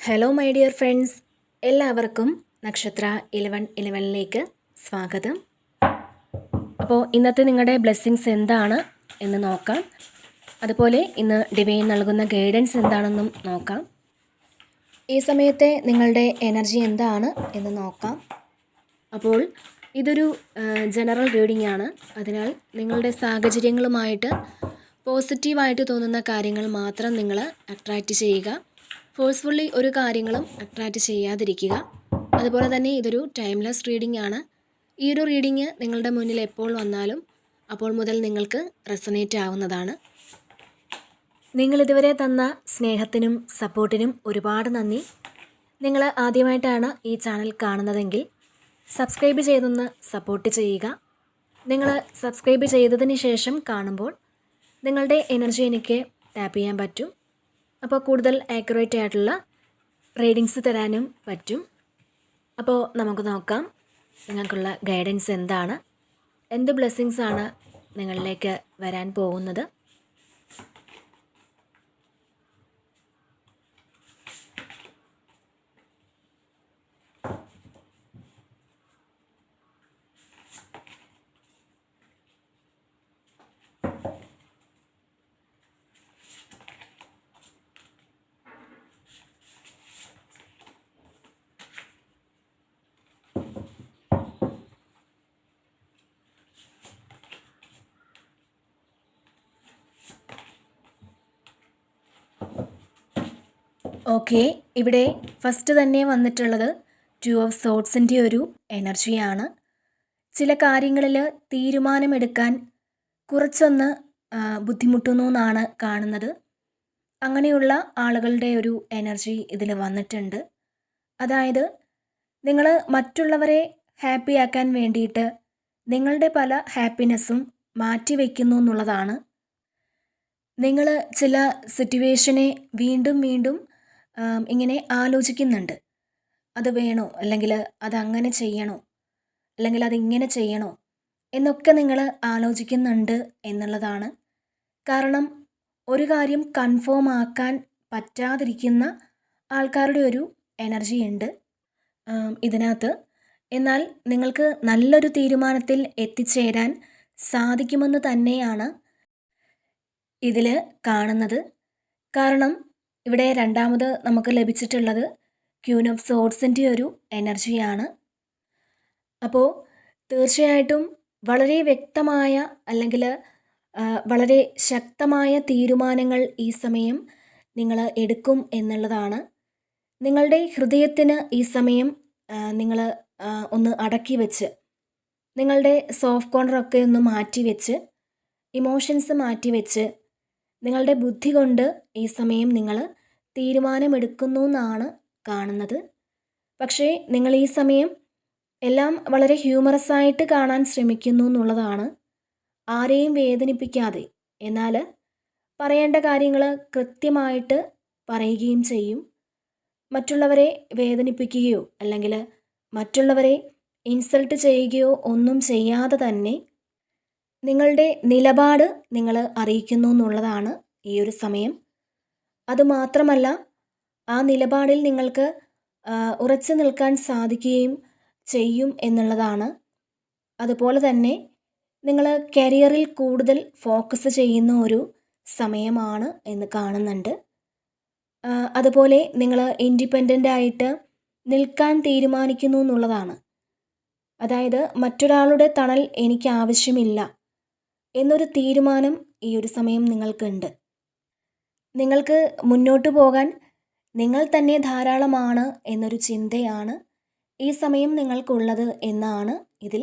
Hello my dear friends, എല്ലാവർക്കും നക്ഷത്ര 1111ലേക്ക് സ്വാഗതം. അപ്പോൾ ഇന്നത്തെ നിങ്ങളുടെ ബ്ലെസ്സിങ്സ് എന്താണ് എന്ന് നോക്കാം. അതുപോലെ ഇന്ന് ഡിവൈൻ നൽകുന്ന ഗൈഡൻസ് എന്താണെന്നും നോക്കാം. ഈ സമയത്തെ നിങ്ങളുടെ എനർജി എന്താണ് എന്ന് നോക്കാം. അപ്പോൾ ഇതൊരു ജനറൽ റീഡിംഗ് ആണ്. അതിനാൽ നിങ്ങളുടെ സാഹചര്യങ്ങളുമായിട്ട് പോസിറ്റീവായിട്ട് തോന്നുന്ന കാര്യങ്ങൾ മാത്രം നിങ്ങൾ അട്രാക്റ്റ് ചെയ്യുക. ഫോഴ്സ്ഫുള്ളി ഒരു കാര്യങ്ങളും അട്രാക്റ്റ് ചെയ്യാതിരിക്കുക. അതുപോലെ തന്നെ ഇതൊരു ടൈംലെസ് റീഡിംഗ് ആണ്. ഈ ഒരു റീഡിംഗ് നിങ്ങളുടെ മുന്നിൽ എപ്പോൾ വന്നാലും അപ്പോൾ മുതൽ നിങ്ങൾക്ക് റെസൊനേറ്റ് ആവുന്നതാണ്. നിങ്ങളിതുവരെ തന്ന സ്നേഹത്തിനും സപ്പോർട്ടിനും ഒരുപാട് നന്ദി. നിങ്ങൾ ആദ്യമായിട്ടാണ് ഈ ചാനൽ കാണുന്നതെങ്കിൽ സബ്സ്ക്രൈബ് ചെയ്തൊന്ന് സപ്പോർട്ട് ചെയ്യുക. നിങ്ങൾ സബ്സ്ക്രൈബ് ചെയ്തതിന് ശേഷം കാണുമ്പോൾ നിങ്ങളുടെ എനർജി എനിക്ക് ടാപ്പ് ചെയ്യാൻ പറ്റും. അപ്പോൾ കൂടുതൽ ആക്യുറേറ്റ് ആയിട്ടുള്ള റീഡിങ്സ് തരാനും പറ്റും. അപ്പോൾ നമുക്ക് നോക്കാം നിങ്ങൾക്കുള്ള ഗൈഡൻസ് എന്താണ്, എന്ത് ബ്ലെസ്സിങ്സ് ആണ് നിങ്ങളിലേക്ക് വരാൻ പോകുന്നത്. ഓക്കെ, ഇവിടെ ഫസ്റ്റ് തന്നെ വന്നിട്ടുള്ളത് 2 ഓഫ് സോർഡ്സിൻ്റെ ഒരു എനർജിയാണ്. ചില കാര്യങ്ങളിൽ തീരുമാനമെടുക്കാൻ കുറച്ചൊന്ന് ബുദ്ധിമുട്ടുന്നു എന്നാണ് കാണുന്നത്. അങ്ങനെയുള്ള ആളുകളുടെ ഒരു എനർജി ഇതിൽ വന്നിട്ടുണ്ട്. അതായത് നിങ്ങൾ മറ്റുള്ളവരെ ഹാപ്പിയാക്കാൻ വേണ്ടിയിട്ട് നിങ്ങളുടെ പല ഹാപ്പിനെസ്സും മാറ്റിവെക്കുന്നു എന്നുള്ളതാണ്. നിങ്ങൾ ചില സിറ്റുവേഷനെ വീണ്ടും വീണ്ടും ഇങ്ങനെ ആലോചിക്കുന്നുണ്ട്. അത് വേണോ, അല്ലെങ്കിൽ അതങ്ങനെ ചെയ്യണോ, അല്ലെങ്കിൽ അതിങ്ങനെ ചെയ്യണോ എന്നൊക്കെ നിങ്ങൾ ആലോചിക്കുന്നുണ്ട് എന്നുള്ളതാണ്. കാരണം ഒരു കാര്യം കൺഫേം ആക്കാൻ പറ്റാതിരിക്കുന്ന ആൾക്കാരുടെ ഒരു എനർജി ഉണ്ട് ഇതിനകത്ത്. എന്നാൽ നിങ്ങൾക്ക് നല്ലൊരു തീരുമാനത്തിൽ എത്തിച്ചേരാൻ സാധിക്കുമെന്ന് തന്നെയാണ് ഇതിൽ കാണുന്നത്. കാരണം ഇവിടെ രണ്ടാമത് നമുക്ക് ലഭിച്ചിട്ടുള്ളത് ക്യൂൻ ഓഫ് സോർഡ്സിൻ്റെ ഒരു എനർജിയാണ്. അപ്പോൾ തീർച്ചയായിട്ടും വളരെ വ്യക്തമായ അല്ലെങ്കിൽ വളരെ ശക്തമായ തീരുമാനങ്ങൾ ഈ സമയം നിങ്ങൾ എടുക്കും എന്നുള്ളതാണ്. നിങ്ങളുടെ ഹൃദയത്തിന് ഈ സമയം നിങ്ങൾ ഒന്ന് അടക്കി വെച്ച്, നിങ്ങളുടെ സോഫ്റ്റ് കോർണറൊക്കെ ഒന്ന് മാറ്റി വെച്ച്, ഇമോഷൻസ് മാറ്റി വെച്ച്, നിങ്ങളുടെ ബുദ്ധി കൊണ്ട് ഈ സമയം നിങ്ങൾ തീരുമാനമെടുക്കുന്നു എന്നാണ് കാണുന്നത്. പക്ഷേ നിങ്ങൾ ഈ സമയം എല്ലാം വളരെ ഹ്യൂമറസ് ആയിട്ട് കാണാൻ ശ്രമിക്കുന്നു എന്നുള്ളതാണ്. ആരെയും വേദനിപ്പിക്കാതെ, എന്നാൽ പറയേണ്ട കാര്യങ്ങൾ കൃത്യമായിട്ട് പറയുകയും ചെയ്യും. മറ്റുള്ളവരെ വേദനിപ്പിക്കുകയോ അല്ലെങ്കിൽ മറ്റുള്ളവരെ ഇൻസൾട്ട് ചെയ്യുകയോ ഒന്നും ചെയ്യാതെ തന്നെ നിങ്ങളുടെ നിലപാട് നിങ്ങൾ അറിയിക്കുന്നു എന്നുള്ളതാണ് ഈ ഒരു സമയം. അതുമാത്രമല്ല, ആ നിലപാടിൽ നിങ്ങൾക്ക് ഉറച്ചു നിൽക്കാൻ സാധിക്കുകയും ചെയ്യും എന്നുള്ളതാണ്. അതുപോലെ തന്നെ നിങ്ങൾ കരിയറിൽ കൂടുതൽ ഫോക്കസ് ചെയ്യുന്ന ഒരു സമയമാണ് എന്ന് കാണുന്നുണ്ട്. അതുപോലെ നിങ്ങൾ ഇൻഡിപെൻഡൻ്റ് ആയിട്ട് നിൽക്കാൻ തീരുമാനിക്കുന്നു എന്നുള്ളതാണ്. അതായത് മറ്റൊരാളുടെ തണൽ എനിക്ക് ആവശ്യമില്ല എന്നൊരു തീരുമാനം ഈ ഒരു സമയം നിങ്ങൾക്കുണ്ട്. നിങ്ങൾക്ക് മുന്നോട്ട് പോകാൻ നിങ്ങൾ തന്നെ ധാരാളമാണ് എന്നൊരു ചിന്തയാണ് ഈ സമയം നിങ്ങൾക്കുള്ളത് എന്നാണ് ഇതിൽ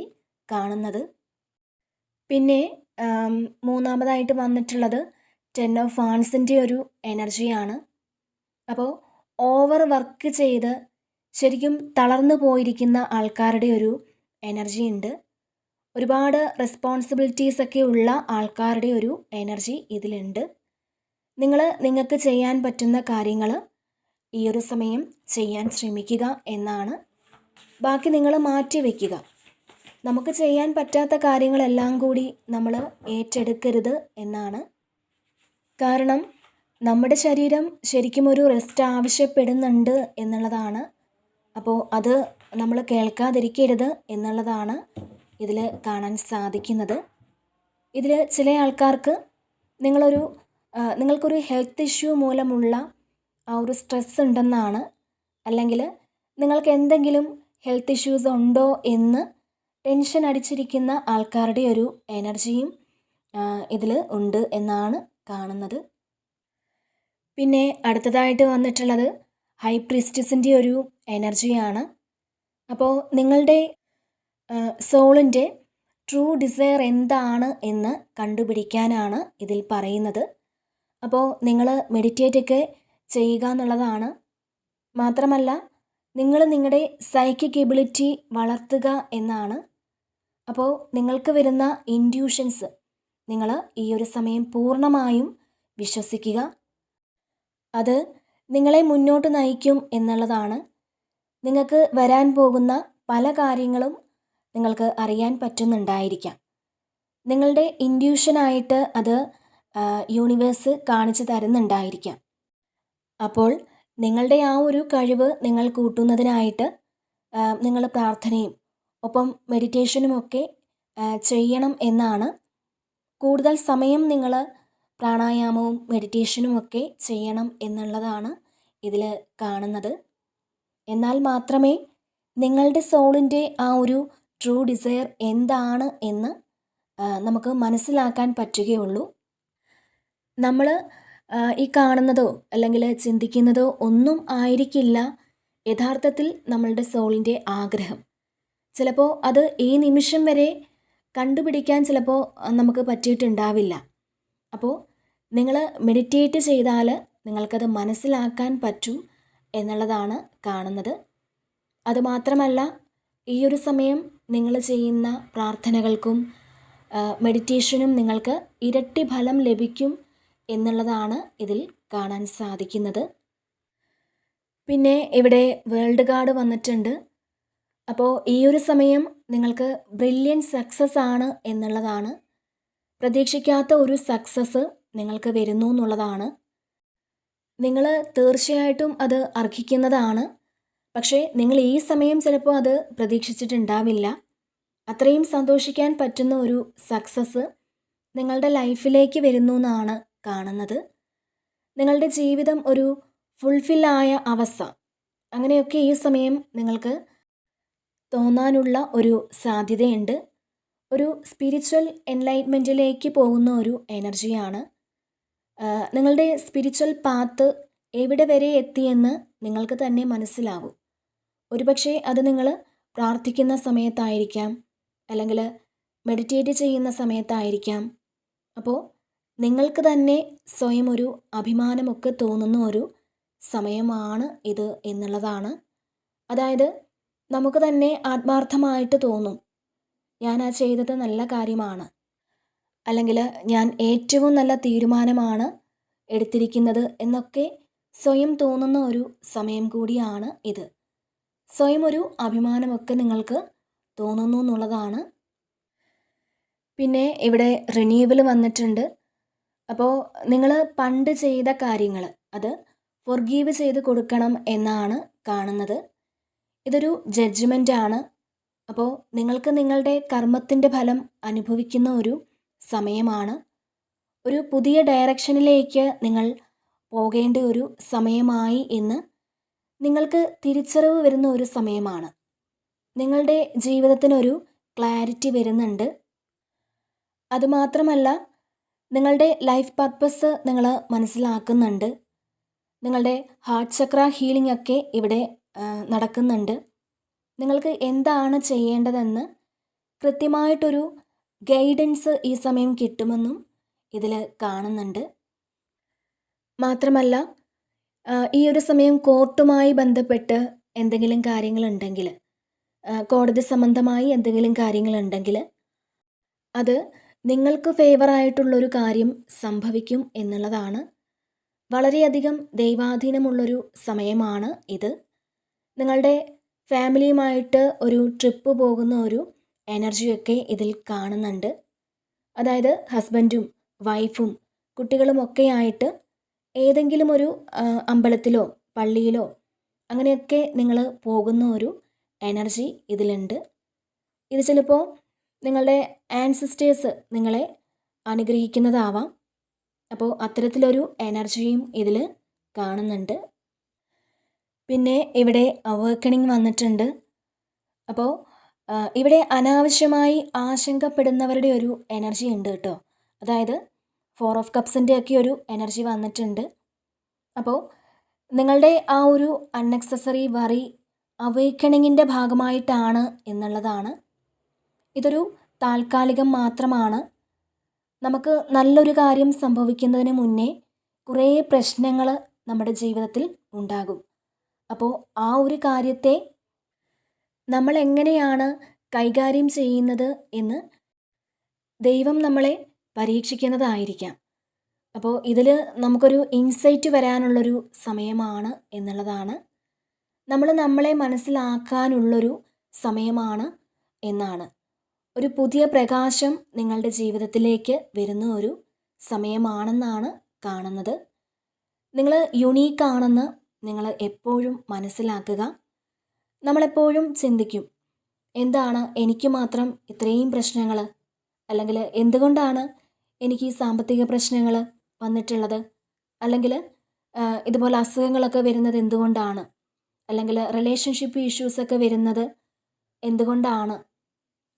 കാണുന്നത്. പിന്നെ മൂന്നാമതായിട്ട് വന്നിട്ടുള്ളത് 10 ഓഫ് വാൺസിൻ്റെ ഒരു എനർജിയാണ്. അപ്പോൾ ഓവർ വർക്ക് ചെയ്ത് ശരിക്കും തളർന്നു പോയിരിക്കുന്ന ആൾക്കാരുടെ ഒരു എനർജി ഉണ്ട്. ഒരുപാട് റെസ്പോൺസിബിലിറ്റീസൊക്കെ ഉള്ള ആൾക്കാരുടെ ഒരു എനർജി ഇതിലുണ്ട്. നിങ്ങൾക്ക് ചെയ്യാൻ പറ്റുന്ന കാര്യങ്ങൾ ഈ ഒരു സമയം ചെയ്യാൻ ശ്രമിക്കുക എന്നാണ്. ബാക്കി നിങ്ങൾ മാറ്റി വയ്ക്കുക. നമുക്ക് ചെയ്യാൻ പറ്റാത്ത കാര്യങ്ങളെല്ലാം കൂടി നമ്മൾ ഏറ്റെടുക്കരുത് എന്നാണ്. കാരണം നമ്മുടെ ശരീരം ശരിക്കും ഒരു റെസ്റ്റ് ആവശ്യപ്പെടുന്നുണ്ട് എന്നുള്ളതാണ്. അപ്പോൾ അത് നമ്മൾ കേൾക്കാതിരിക്കരുത് എന്നുള്ളതാണ് ഇതിൽ കാണാൻ സാധിക്കുന്നത്. ഇതിൽ ചില ആൾക്കാർക്ക് നിങ്ങൾക്കൊരു ഹെൽത്ത് ഇഷ്യൂ മൂലമുള്ള ആ ഒരു സ്ട്രെസ് ഉണ്ടെന്നാണ്, അല്ലെങ്കിൽ നിങ്ങൾക്ക് എന്തെങ്കിലും ഹെൽത്ത് ഇഷ്യൂസ് ഉണ്ടോ എന്ന് ടെൻഷൻ അടിച്ചിരിക്കുന്ന ആൾക്കാരുടെ ഒരു എനർജിയും ഇതിൽ ഉണ്ട് എന്നാണ് കാണുന്നത്. പിന്നെ അടുത്തതായിട്ട് വന്നിട്ടുള്ളത് ഹൈ പ്രീസ്റ്റസിൻ്റെ ഒരു എനർജിയാണ്. അപ്പോൾ നിങ്ങളുടെ സോളിൻ്റെ ട്രൂ ഡിസയർ എന്താണ് എന്ന് കണ്ടുപിടിക്കാനാണ് ഇതിൽ പറയുന്നത്. അപ്പോൾ നിങ്ങൾ മെഡിറ്റേറ്റ് ഒക്കെ ചെയ്യുക എന്നുള്ളതാണ്. മാത്രമല്ല നിങ്ങളുടെ സൈക്കിക് എബിലിറ്റി വളർത്തുക എന്നാണ്. അപ്പോൾ നിങ്ങൾക്ക് വരുന്ന ഇൻഡ്യൂഷൻസ് നിങ്ങൾ ഈ ഒരു സമയം പൂർണ്ണമായും വിശ്വസിക്കുക. അത് നിങ്ങളെ മുന്നോട്ട് നയിക്കും എന്നുള്ളതാണ്. നിങ്ങൾക്ക് വരാൻ പോകുന്ന പല കാര്യങ്ങളും നിങ്ങൾക്ക് അറിയാൻ പറ്റുന്നുണ്ടായിരിക്കാം. നിങ്ങളുടെ ഇൻഡ്യൂഷനായിട്ട് അത് യൂണിവേഴ്സ് കാണിച്ചു തരുന്നുണ്ടായിരിക്കാം. അപ്പോൾ നിങ്ങളുടെ ആ ഒരു കഴിവ് നിങ്ങൾ കൂട്ടുന്നതിനായിട്ട് നിങ്ങൾ പ്രാർത്ഥനയും ഒപ്പം മെഡിറ്റേഷനുമൊക്കെ ചെയ്യണം എന്നാണ്. കൂടുതൽ സമയം നിങ്ങൾ പ്രാണായാമവും മെഡിറ്റേഷനുമൊക്കെ ചെയ്യണം എന്നുള്ളതാണ് ഇതിൽ കാണുന്നത്. എന്നാൽ മാത്രമേ നിങ്ങളുടെ സോളിൻ്റെ ആ ഒരു ട്രൂ ഡിസയർ എന്താണ് എന്ന് നമുക്ക് മനസ്സിലാക്കാൻ പറ്റുകയുള്ളൂ. നമ്മൾ ഈ കാണുന്നതോ അല്ലെങ്കിൽ ചിന്തിക്കുന്നതോ ഒന്നും ആയിരിക്കില്ല യഥാർത്ഥത്തിൽ നമ്മളുടെ സോളിൻ്റെ ആഗ്രഹം. ചിലപ്പോൾ അത് ഈ നിമിഷം വരെ കണ്ടുപിടിക്കാൻ ചിലപ്പോൾ നമുക്ക് പറ്റിയിട്ടുണ്ടാവില്ല. അപ്പോൾ നിങ്ങൾ മെഡിറ്റേറ്റ് ചെയ്താൽ നിങ്ങൾക്കത് മനസ്സിലാക്കാൻ പറ്റും എന്നുള്ളതാണ് കാണുന്നത്. അതുമാത്രമല്ല ഈ ഒരു സമയം നിങ്ങൾ ചെയ്യുന്ന പ്രാർത്ഥനകൾക്കും മെഡിറ്റേഷനും നിങ്ങൾക്ക് ഇരട്ടി ഫലം ലഭിക്കും എന്നുള്ളതാണ് ഇതിൽ കാണാൻ സാധിക്കുന്നത്. പിന്നെ ഇവിടെ വേൾഡ് കാർഡ് വന്നിട്ടുണ്ട്. അപ്പോൾ ഈ ഒരു സമയം നിങ്ങൾക്ക് ബ്രില്യൻ സക്സസ് ആണ് എന്നുള്ളതാണ്. പ്രതീക്ഷിക്കാത്ത ഒരു സക്സസ് നിങ്ങൾക്ക് വരുന്നു എന്നുള്ളതാണ്. നിങ്ങൾ തീർച്ചയായിട്ടും അത് അർഹിക്കുന്നതാണ്. പക്ഷേ നിങ്ങൾ ഈ സമയം ചിലപ്പോൾ അത് പ്രതീക്ഷിച്ചിട്ടുണ്ടാവില്ല. അത്രയും സന്തോഷിക്കാൻ പറ്റുന്ന ഒരു സക്സസ് നിങ്ങളുടെ ലൈഫിലേക്ക് വരുന്നു എന്നാണ് കാണുന്നത്. നിങ്ങളുടെ ജീവിതം ഒരു ഫുൾഫില്ലായ അവസ്ഥ അങ്ങനെയൊക്കെ ഈ സമയം നിങ്ങൾക്ക് തോന്നാനുള്ള ഒരു സാധ്യതയുണ്ട്. ഒരു സ്പിരിച്വൽ എൻലൈറ്റ്മെൻറ്റിലേക്ക് പോകുന്ന ഒരു എനർജിയാണ്. നിങ്ങളുടെ സ്പിരിച്വൽ പാത്ത് എവിടെ വരെ എത്തിയെന്ന് നിങ്ങൾക്ക് തന്നെ മനസ്സിലാവും. ഒരുപക്ഷെ അത് നിങ്ങൾ പ്രാർത്ഥിക്കുന്ന സമയത്തായിരിക്കാം, അല്ലെങ്കിൽ മെഡിറ്റേറ്റ് ചെയ്യുന്ന സമയത്തായിരിക്കാം. അപ്പോൾ നിങ്ങൾക്ക് തന്നെ സ്വയം ഒരു അഭിമാനമൊക്കെ തോന്നുന്ന ഒരു സമയമാണ് ഇത് എന്നുള്ളതാണ്. അതായത് നമുക്ക് തന്നെ ആത്മാർത്ഥമായിട്ട് തോന്നും, ഞാൻ ആ ചെയ്തത് നല്ല കാര്യമാണ്, അല്ലെങ്കിൽ ഞാൻ ഏറ്റവും നല്ല തീരുമാനമാണ് എടുത്തിരിക്കുന്നത് എന്നൊക്കെ സ്വയം തോന്നുന്ന ഒരു സമയം കൂടിയാണ് ഇത്. സ്വയം ഒരു അഭിമാനമൊക്കെ നിങ്ങൾക്ക് തോന്നുന്നു എന്നുള്ളതാണ്. പിന്നെ ഇവിടെ റിന്യൂവൽ വന്നിട്ടുണ്ട്. അപ്പോൾ നിങ്ങൾ പണ്ട് ചെയ്ത കാര്യങ്ങൾ അത് ഫൊർഗീവ് ചെയ്ത് കൊടുക്കണം എന്നാണ് കാണുന്നത്. ഇതൊരു ജഡ്ജ്മെൻ്റ് ആണ്. അപ്പോൾ നിങ്ങൾക്ക് നിങ്ങളുടെ കർമ്മത്തിൻ്റെ ഫലം അനുഭവിക്കുന്ന ഒരു സമയമാണ്. ഒരു പുതിയ ഡയറക്ഷനിലേക്ക് നിങ്ങൾ പോകേണ്ട ഒരു സമയമായി എന്ന് നിങ്ങൾക്ക് തിരിച്ചറിവ് വരുന്ന ഒരു സമയമാണ്. നിങ്ങളുടെ ജീവിതത്തിനൊരു ക്ലാരിറ്റി വരുന്നുണ്ട്. അതുമാത്രമല്ല നിങ്ങളുടെ ലൈഫ് പർപ്പസ് നിങ്ങൾ മനസ്സിലാക്കുന്നുണ്ട്. നിങ്ങളുടെ ഹാർട്ട് ചക്ര ഹീലിംഗ് ഒക്കെ ഇവിടെ നടക്കുന്നുണ്ട്. നിങ്ങൾക്ക് എന്താണ് ചെയ്യേണ്ടതെന്ന് കൃത്യമായിട്ടൊരു ഗൈഡൻസ് ഈ സമയം കിട്ടുമെന്നും ഇതിൽ കാണുന്നുണ്ട്. മാത്രമല്ല ഈ ഒരു സമയം കോർട്ടുമായി ബന്ധപ്പെട്ട് എന്തെങ്കിലും കാര്യങ്ങളുണ്ടെങ്കിൽ, കോടതി സംബന്ധമായി എന്തെങ്കിലും കാര്യങ്ങളുണ്ടെങ്കിൽ അത് നിങ്ങൾക്ക് ഫേവറായിട്ടുള്ളൊരു കാര്യം സംഭവിക്കും എന്നുള്ളതാണ്. വളരെയധികം ദൈവാധീനമുള്ളൊരു സമയമാണ് ഇത്. നിങ്ങളുടെ ഫാമിലിയുമായിട്ട് ഒരു ട്രിപ്പ് പോകുന്ന ഒരു എനർജിയൊക്കെ ഇതിൽ കാണുന്നുണ്ട്. അതായത് ഹസ്ബൻഡും വൈഫും കുട്ടികളുമൊക്കെ ആയിട്ട് ഏതെങ്കിലും ഒരു അമ്പലത്തിലോ പള്ളിയിലോ അങ്ങനെയൊക്കെ നിങ്ങൾ പോകുന്ന ഒരു എനർജി ഇതിലുണ്ട്. ഇത് ചിലപ്പോൾ നിങ്ങളുടെ ആൻസിസ്റ്റേഴ്സ് നിങ്ങളെ അനുഗ്രഹിക്കുന്നതാവാം. അപ്പോൾ അത്തരത്തിലൊരു എനർജിയും ഇതിൽ കാണുന്നുണ്ട്. പിന്നെ ഇവിടെ അവേക്കണിങ് വന്നിട്ടുണ്ട്. അപ്പോൾ ഇവിടെ അനാവശ്യമായി ആശങ്കപ്പെടുന്നവരുടെ ഒരു എനർജി ഉണ്ട് കേട്ടോ. അതായത് 4 ഓഫ് കപ്സിൻ്റെ ഒക്കെ ഒരു എനർജി വന്നിട്ടുണ്ട്. അപ്പോൾ നിങ്ങളുടെ ആ ഒരു അൺനെസസറി വറി അവേക്കണിങ്ങിൻ്റെ ഭാഗമായിട്ടാണ് എന്നുള്ളതാണ്. ഇതൊരു താൽക്കാലികം മാത്രമാണ്. നമുക്ക് നല്ലൊരു കാര്യം സംഭവിക്കുന്നതിന് മുന്നേ കുറേ പ്രശ്നങ്ങൾ നമ്മുടെ ജീവിതത്തിൽ ഉണ്ടാകും. അപ്പോൾ ആ ഒരു കാര്യത്തെ നമ്മൾ എങ്ങനെയാണ് കൈകാര്യം ചെയ്യുന്നത് എന്ന് ദൈവം നമ്മളെ പരീക്ഷിക്കുന്നതായിരിക്കാം. അപ്പോൾ ഇതിൽ നമുക്കൊരു ഇൻസൈറ്റ് വരാനുള്ളൊരു സമയമാണ് എന്നുള്ളതാണ്. നമ്മൾ നമ്മളെ മനസ്സിലാക്കാനുള്ളൊരു സമയമാണ് എന്നാണ്. ഒരു പുതിയ പ്രകാശം നിങ്ങളുടെ ജീവിതത്തിലേക്ക് വരുന്ന ഒരു സമയമാണെന്നാണ് കാണുന്നത്. നിങ്ങൾ യുണീക്കാണെന്ന് നിങ്ങൾ എപ്പോഴും മനസ്സിലാക്കുക. നമ്മളെപ്പോഴും ചിന്തിക്കും, എന്താണ് എനിക്ക് മാത്രം ഇത്രയും പ്രശ്നങ്ങൾ, അല്ലെങ്കിൽ എന്തുകൊണ്ടാണ് എനിക്ക് ഈ സാമ്പത്തിക പ്രശ്നങ്ങൾ വന്നിട്ടുള്ളത്, അല്ലെങ്കിൽ ഇതുപോലെ അസുഖങ്ങളൊക്കെ വരുന്നത് എന്തുകൊണ്ടാണ്, അല്ലെങ്കിൽ റിലേഷൻഷിപ്പ് ഇഷ്യൂസൊക്കെ വരുന്നത് എന്തുകൊണ്ടാണ്,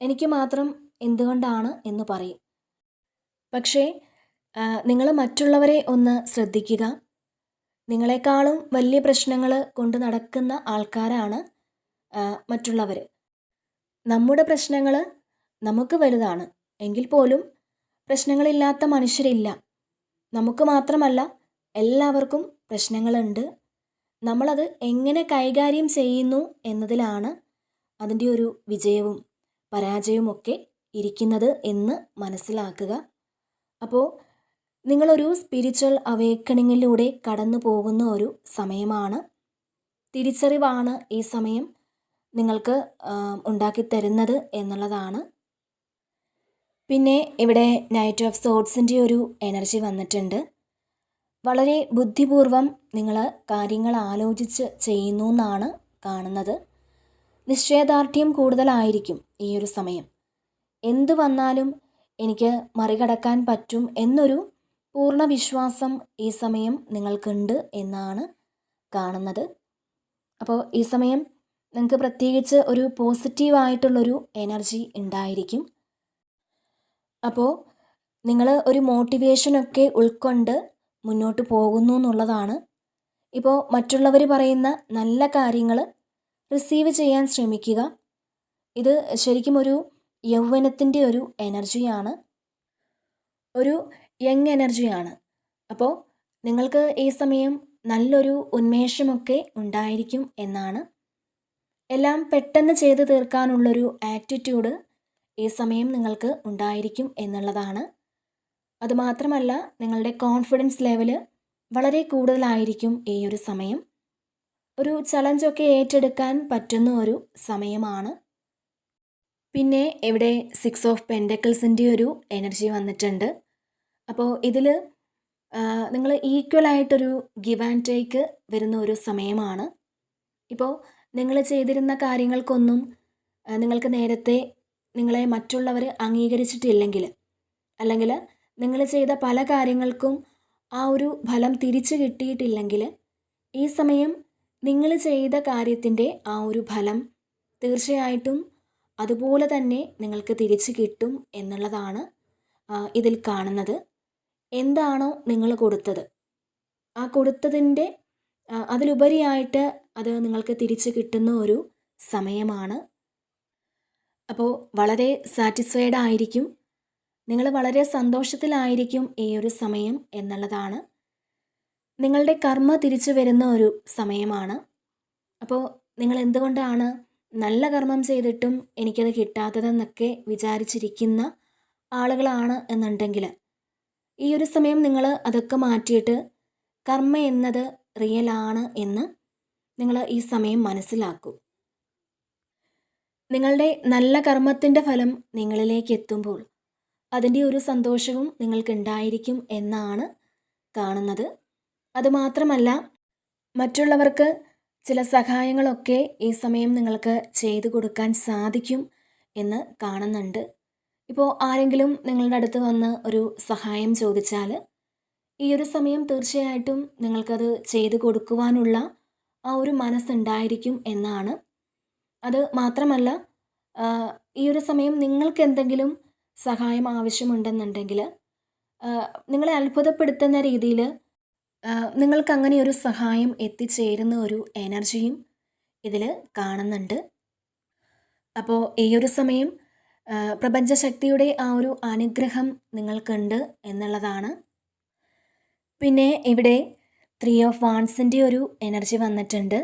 എനിക്ക് മാത്രം എന്തുകൊണ്ടാണ് എന്ന് പറയും. പക്ഷേ നിങ്ങൾ മറ്റുള്ളവരെ ഒന്ന് ശ്രദ്ധിക്കുക. നിങ്ങളെക്കാളും വലിയ പ്രശ്നങ്ങൾ കൊണ്ട് നടക്കുന്ന ആൾക്കാരാണ് മറ്റുള്ളവർ. നമ്മുടെ പ്രശ്നങ്ങൾ നമുക്ക് വലുതാണ് എങ്കിൽ പോലും പ്രശ്നങ്ങളില്ലാത്ത മനുഷ്യരില്ല. നമുക്ക് മാത്രമല്ല, എല്ലാവർക്കും പ്രശ്നങ്ങളുണ്ട്. നമ്മളത് എങ്ങനെ കൈകാര്യം ചെയ്യുന്നു എന്നതിലാണ് അതിൻ്റെ ഒരു വിജയവും പരാജയവുമൊക്കെ ഇരിക്കുന്നത് എന്ന് മനസ്സിലാക്കുക. അപ്പോൾ നിങ്ങളൊരു സ്പിരിച്വൽ അവേക്കണിങ്ങിലൂടെ കടന്നു പോകുന്ന ഒരു സമയമാണ്. തിരിച്ചറിവാണ് ഈ സമയം നിങ്ങൾക്ക് ഉണ്ടാക്കിത്തരുന്നത് എന്നുള്ളതാണ്. പിന്നെ ഇവിടെ നൈറ്റ് ഓഫ് സോഡ്സിൻ്റെ ഒരു എനർജി വന്നിട്ടുണ്ട്. വളരെ ബുദ്ധിപൂർവം നിങ്ങൾ കാര്യങ്ങൾ ആലോചിച്ച് ചെയ്യുന്നു എന്നാണ് കാണുന്നത്. നിശ്ചയദാർഢ്യം കൂടുതലായിരിക്കും ഈ ഒരു സമയം. എന്തു വന്നാലും എനിക്ക് മറികടക്കാൻ പറ്റും എന്നൊരു പൂർണ്ണ വിശ്വാസം ഈ സമയം നിങ്ങൾക്കുണ്ട് എന്നാണ് കാണുന്നത്. അപ്പോൾ ഈ സമയം നിങ്ങൾക്ക് പ്രത്യേകിച്ച് ഒരു പോസിറ്റീവായിട്ടുള്ളൊരു എനർജി ഉണ്ടായിരിക്കും. അപ്പോൾ നിങ്ങൾ ഒരു മോട്ടിവേഷനൊക്കെ ഉൾക്കൊണ്ട് മുന്നോട്ട് പോകുന്നു എന്നുള്ളതാണ്. ഇപ്പോൾ മറ്റുള്ളവർ പറയുന്ന നല്ല കാര്യങ്ങൾ റിസീവ് ചെയ്യാൻ ശ്രമിക്കുക. ഇത് ശരിക്കും ഒരു യൗവനത്തിൻ്റെ ഒരു എനർജിയാണ്, ഒരു യങ് എനർജിയാണ്. അപ്പോൾ നിങ്ങൾക്ക് ഈ സമയം നല്ലൊരു ഉന്മേഷമൊക്കെ ഉണ്ടായിരിക്കും എന്നാണ്. എല്ലാം പെട്ടെന്ന് ചെയ്ത് തീർക്കാനുള്ളൊരു ആറ്റിറ്റ്യൂഡ് ഈ സമയം നിങ്ങൾക്ക് ഉണ്ടായിരിക്കും എന്നുള്ളതാണ്. അതുമാത്രമല്ല, നിങ്ങളുടെ കോൺഫിഡൻസ് ലെവല് വളരെ കൂടുതലായിരിക്കും ഈ ഒരു സമയം. ഒരു ചലഞ്ചൊക്കെ ഏറ്റെടുക്കാൻ പറ്റുന്ന ഒരു സമയമാണ്. പിന്നെ ഇവിടെ 6 ഓഫ് പെൻഡക്കിൾസിൻ്റെ ഒരു എനർജി വന്നിട്ടുണ്ട്. അപ്പോൾ ഇതിൽ നിങ്ങൾ ഈക്വലായിട്ടൊരു ഗിവ് ആൻഡ് ടേക്ക് വരുന്ന ഒരു സമയമാണ്. ഇപ്പോൾ നിങ്ങൾ ചെയ്തിരുന്ന കാര്യങ്ങൾക്കൊന്നും നിങ്ങൾക്ക് നേരത്തെ നിങ്ങളെ മറ്റുള്ളവർ അംഗീകരിച്ചിട്ടില്ലെങ്കിൽ, അല്ലെങ്കിൽ നിങ്ങൾ ചെയ്ത പല കാര്യങ്ങൾക്കും ആ ഒരു ഫലം തിരിച്ചു കിട്ടിയിട്ടില്ലെങ്കിൽ, ഈ സമയം നിങ്ങൾ ചെയ്ത കാര്യത്തിൻ്റെ ആ ഒരു ഫലം തീർച്ചയായിട്ടും അതുപോലെ തന്നെ നിങ്ങൾക്ക് തിരിച്ചു കിട്ടും എന്നുള്ളതാണ് ഇതിൽ കാണുന്നത്. എന്താണോ നിങ്ങൾ കൊടുത്തത്, ആ കൊടുത്തതിൻ്റെ അതിലുപരിയായിട്ട് അത് നിങ്ങൾക്ക് തിരിച്ചു കിട്ടുന്ന ഒരു സമയമാണ്. അപ്പോൾ വളരെ സാറ്റിസ്ഫൈഡ് ആയിരിക്കും, നിങ്ങൾ വളരെ സന്തോഷത്തിലായിരിക്കും ഈ ഒരു സമയം എന്നുള്ളതാണ്. നിങ്ങളുടെ കർമ്മ തിരിച്ചു വരുന്ന ഒരു സമയമാണ്. അപ്പോൾ നിങ്ങൾ എന്തുകൊണ്ടാണ് നല്ല കർമ്മം ചെയ്തിട്ടും എനിക്കത് കിട്ടാത്തതെന്നൊക്കെ വിചാരിച്ചിരിക്കുന്ന ആളുകളാണ് എന്നുണ്ടെങ്കിൽ, ഈ ഒരു സമയം നിങ്ങൾ അതൊക്കെ മാറ്റിയിട്ട് കർമ്മ എന്നത് റിയലാണ് എന്ന് നിങ്ങൾ ഈ സമയം മനസ്സിലാക്കൂ. നിങ്ങളുടെ നല്ല കർമ്മത്തിൻ്റെ ഫലം നിങ്ങളിലേക്ക് എത്തുമ്പോൾ അതിൻ്റെ ഒരു സന്തോഷവും നിങ്ങൾക്കുണ്ടായിരിക്കും എന്നാണ് കാണുന്നത്. അതുമാത്രമല്ല, മറ്റുള്ളവർക്ക് ചില സഹായങ്ങളൊക്കെ ഈ സമയം നിങ്ങൾക്ക് ചെയ്തു കൊടുക്കാൻ സാധിക്കും എന്ന് കാണുന്നുണ്ട്. ഇപ്പോൾ ആരെങ്കിലും നിങ്ങളുടെ അടുത്ത് വന്ന് ഒരു സഹായം ചോദിച്ചാൽ ഈ ഒരു സമയം തീർച്ചയായിട്ടും നിങ്ങൾക്കത് ചെയ്തു കൊടുക്കുവാനുള്ള ആ ഒരു മനസ്സുണ്ടായിരിക്കും എന്നാണ്. അത് മാത്രമല്ല, ഈ ഒരു സമയം നിങ്ങൾക്ക് എന്തെങ്കിലും സഹായം ആവശ്യമുണ്ടെന്നുണ്ടെങ്കിൽ നിങ്ങളെ അത്ഭുതപ്പെടുത്തുന്ന രീതിയിൽ നിങ്ങൾക്ക് അങ്ങനെ ഒരു സഹായം എത്തിച്ചേരുന്ന ഒരു എനർജിയും ഇതിൽ കാണുന്നുണ്ട്. അപ്പോൾ ഈ ഒരു സമയം പ്രപഞ്ചശക്തിയുടെ ആ ഒരു അനുഗ്രഹം നിങ്ങൾക്കുണ്ട് എന്നുള്ളതാണ്. പിന്നെ ഇവിടെ 3 ഓഫ് വാൺസിൻ്റെ ഒരു എനർജി വന്നിട്ടുണ്ട്.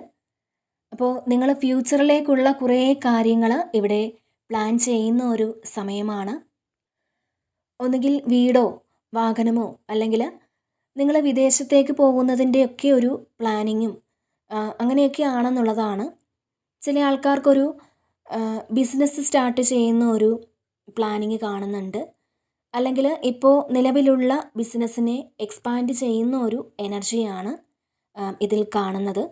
അപ്പോൾ നിങ്ങൾ ഫ്യൂച്ചറിലേക്കുള്ള കുറേ കാര്യങ്ങൾ ഇവിടെ പ്ലാൻ ചെയ്യുന്ന ഒരു സമയമാണ്. ഒന്നുകിൽ വീടോ വാഹനമോ അല്ലെങ്കിൽ നിങ്ങൾ വിദേശത്തേക്ക് പോകുന്നതിൻ്റെയൊക്കെ ഒരു പ്ലാനിങ്ങും അങ്ങനെയൊക്കെ ആണെന്നുള്ളതാണ്. ചില ആൾക്കാർക്കൊരു ബിസിനസ് സ്റ്റാർട്ട് ചെയ്യുന്ന ഒരു പ്ലാനിങ് കാണുന്നുണ്ട്. അല്ലെങ്കിൽ ഇപ്പോൾ നിലവിലുള്ള ബിസിനസ്സിനെ എക്സ്പാൻഡ് ചെയ്യുന്ന ഒരു എനർജിയാണ് ഇതിൽ കാണുന്നത്.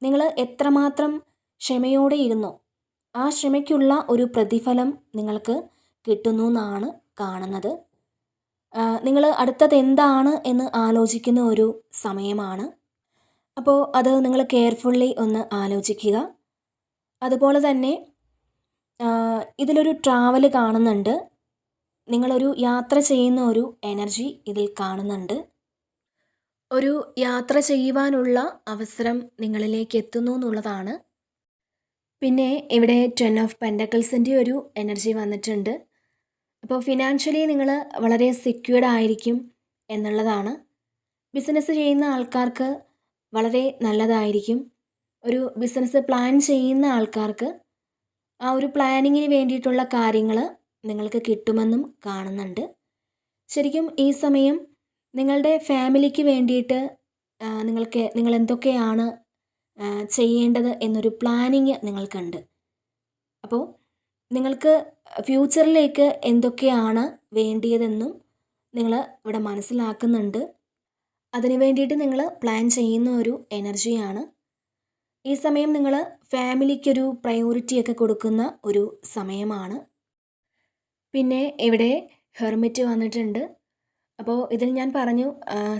നിങ്ങൾ എത്രമാത്രം ക്ഷമയോടെ ഇരുന്നോ ആ ക്ഷമയ്ക്കുള്ള ഒരു പ്രതിഫലം നിങ്ങൾക്ക് കിട്ടുന്നു എന്നാണ് കാണുന്നത്. നിങ്ങൾ അടുത്തത് എന്താണ് എന്ന് ആലോചിക്കുന്ന ഒരു സമയമാണ്. അപ്പോൾ അത് നിങ്ങൾ കെയർഫുള്ളി ഒന്ന് ആലോചിക്കുക. അതുപോലെ തന്നെ ഇതിലൊരു ട്രാവൽ കാണുന്നുണ്ട്. നിങ്ങളൊരു യാത്ര ചെയ്യുന്ന ഒരു എനർജി ഇതിൽ കാണുന്നുണ്ട്. ഒരു യാത്ര ചെയ്യുവാനുള്ള അവസരം നിങ്ങളിലേക്ക് എത്തുന്നു എന്നുള്ളതാണ്. പിന്നെ ഇവിടെ 10 ഓഫ് പെൻറ്റക്കിൾസിൻ്റെ ഒരു എനർജി വന്നിട്ടുണ്ട്. അപ്പോൾ ഫിനാൻഷ്യലി നിങ്ങൾ വളരെ സെക്യൂർഡ് ആയിരിക്കും എന്നുള്ളതാണ്. ബിസിനസ് ചെയ്യുന്ന ആൾക്കാർക്ക് വളരെ നല്ലതായിരിക്കും. ഒരു ബിസിനസ് പ്ലാൻ ചെയ്യുന്ന ആൾക്കാർക്ക് ആ ഒരു പ്ലാനിങ്ങിന് വേണ്ടിയിട്ടുള്ള കാര്യങ്ങൾ നിങ്ങൾക്ക് കിട്ടുമെന്നും കാണുന്നുണ്ട്. ശരിക്കും ഈ സമയം നിങ്ങളുടെ ഫാമിലിക്ക് വേണ്ടിയിട്ട് നിങ്ങൾ എന്തൊക്കെയാണ് ചെയ്യേണ്ടത് എന്നൊരു പ്ലാനിങ് നിങ്ങൾക്കുണ്ട്. അപ്പോൾ നിങ്ങൾക്ക് ഫ്യൂച്ചറിലേക്ക് എന്തൊക്കെയാണ് വേണ്ടിയതെന്നും നിങ്ങൾ ഇവിടെ മനസ്സിലാക്കുന്നുണ്ട്. അതിന് വേണ്ടിയിട്ട് നിങ്ങൾ പ്ലാൻ ചെയ്യുന്ന ഒരു എനർജിയാണ്. ഈ സമയം നിങ്ങൾ ഫാമിലിക്കൊരു പ്രയോറിറ്റിയൊക്കെ കൊടുക്കുന്ന ഒരു സമയമാണ്. പിന്നെ ഇവിടെ ഹെർമിറ്റ് വന്നിട്ടുണ്ട്. അപ്പോൾ ഇതിൽ ഞാൻ പറഞ്ഞു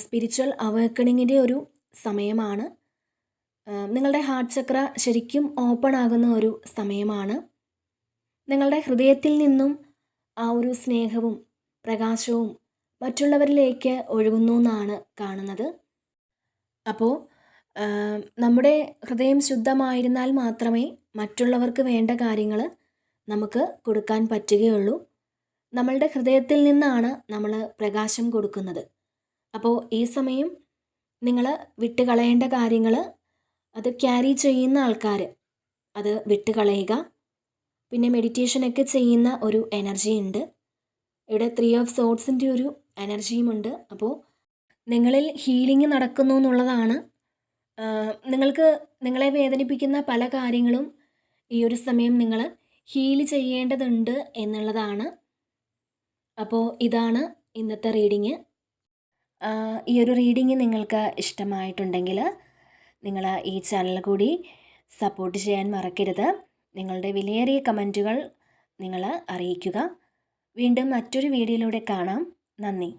സ്പിരിച്വൽ അവേക്കണിങ്ങിൻ്റെ ഒരു സമയമാണ്. നിങ്ങളുടെ ഹാർട്ട് ചക്ര ശരിക്കും ഓപ്പൺ ആകുന്ന ഒരു സമയമാണ്. നിങ്ങളുടെ ഹൃദയത്തിൽ നിന്നും ആ ഒരു സ്നേഹവും പ്രകാശവും മറ്റുള്ളവരിലേക്ക് ഒഴുകുന്നു എന്നാണ് കാണുന്നത്. അപ്പോൾ നമ്മുടെ ഹൃദയം ശുദ്ധമായിരുന്നാൽ മാത്രമേ മറ്റുള്ളവർക്ക് വേണ്ട കാര്യങ്ങൾ നമുക്ക് കൊടുക്കാൻ പറ്റുകയുള്ളൂ. നമ്മളുടെ ഹൃദയത്തിൽ നിന്നാണ് നമ്മൾ പ്രകാശം കൊടുക്കുന്നത്. അപ്പോൾ ഈ സമയം നിങ്ങൾ വിട്ടുകളയേണ്ട കാര്യങ്ങൾ അത് ക്യാരി ചെയ്യുന്ന ആൾക്കാർ അത് വിട്ടുകളയുക. പിന്നെ മെഡിറ്റേഷനൊക്കെ ചെയ്യുന്ന ഒരു എനർജി ഉണ്ട്. ഇവിടെ 3 ഓഫ് സോഡ്സിൻ്റെ ഒരു എനർജിയുമുണ്ട്. അപ്പോൾ നിങ്ങളിൽ ഹീലിംഗ് നടക്കുന്നു എന്നുള്ളതാണ്. നിങ്ങൾക്ക് നിങ്ങളെ വേദനിപ്പിക്കുന്ന പല കാര്യങ്ങളും ഈ ഒരു സമയം നിങ്ങൾ ഹീൽ ചെയ്യേണ്ടതുണ്ട് എന്നുള്ളതാണ്. അപ്പോൾ ഇതാണ് ഇന്നത്തെ റീഡിങ്. ഈ ഒരു റീഡിങ് നിങ്ങൾക്ക് ഇഷ്ടമായിട്ടുണ്ടെങ്കിൽ നിങ്ങൾ ഈ ചാനൽ കൂടി സപ്പോർട്ട് ചെയ്യാൻ മറക്കരുത്. നിങ്ങളുടെ വിലയേറിയ കമൻറ്റുകൾ നിങ്ങൾ അറിയിക്കുക. വീണ്ടും മറ്റൊരു വീഡിയോയിലൂടെ കാണാം. നന്ദി.